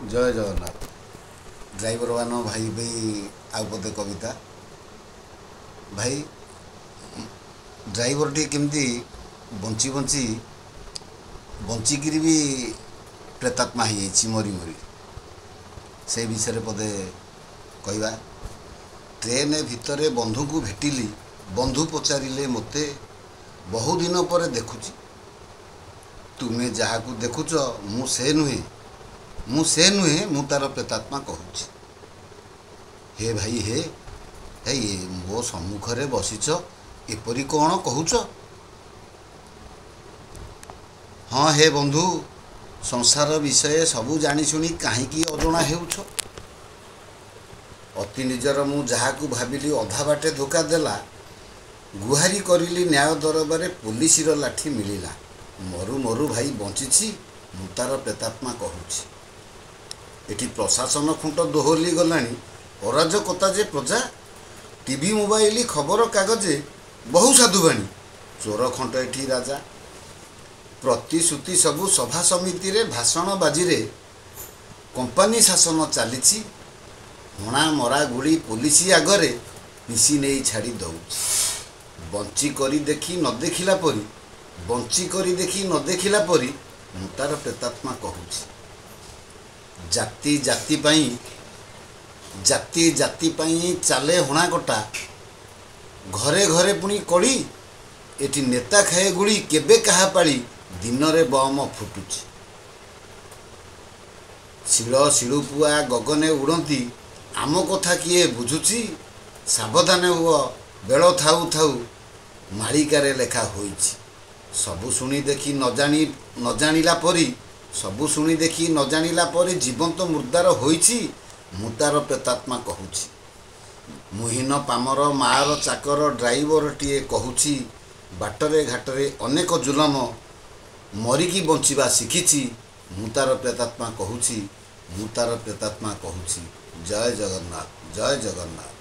जय जगन्नाथ। ड्राइवर मान भाई भाई आउ पदे कविता भाई ड्राइवर टी केमती बंची बंची बंचिकी भी प्रेतात्मा हो मरी मरी से विषय पदे कहवा। ट्रेन भितर बंधु को भेटिली बंधु पचारे मते बहु दिन पर देखुची तुम्हें जहाँ को देखुच मु से नुहे मु तार प्रेतात्मा कहूँ। हे भाई हे हे मो सम्मुखरे बसीच एपरी कौन कहूच। हाँ हे बंधु संसार विषय सबू जाशुणी कहीं अजणा हेउछ। अति निजर मु जहाँ को भाविली अधा बाटे धोखा देला गुहारी करिली न्याय दरबारे पुलिसर लाठी मिलिला मरु मरु भाई बंची मु तार प्रेतात्मा कहूँ। एटी प्रशासन खुंट दोहली गलानी अराजकता जे प्रजा टीवी मोबाइल खबर कागजे बहु साधुवाणी चोर खंट एठी राजा प्रतिश्रुति सबु सभा समिति रे भाषण बाजी रे कंपानी शासन चली हणा मरा गुड़ी पुलिस आगरे मिसी नहीं छाड़ी दौच बंची करी देखी न देखिला परी बंची करी देखी न देखिला परी मु तार प्रेतात्मा कहूँ। जाति जाति पाई चाले हणा कटा घरे घरे पुणी कड़ी एटी नेता खाए गुड़ी केबे कहा पाली दिन रे बम फुटुची शिल शिलुपुआ गगने उड़ती आम कथा किए बुझुची सावधान हुआ बेल थाऊ थाऊ मालिकारे लेखा होईची सबु शुणी देखी न जानिला परी सबु शुणी देखी न जानिला परी जीवंत मुर्दार होईची मु तार प्रेतात्मा कहूची। मुहीन पामर मार चाकर ड्राइवर टीए कहूची बाटरे घाटरे अनेक जुलम मरिकी बंचिबा शिखिची मु तार प्रेतात्मा कहूची मु तार प्रेतात्मा कहूची। जय जगन्नाथ जय जगन्नाथ।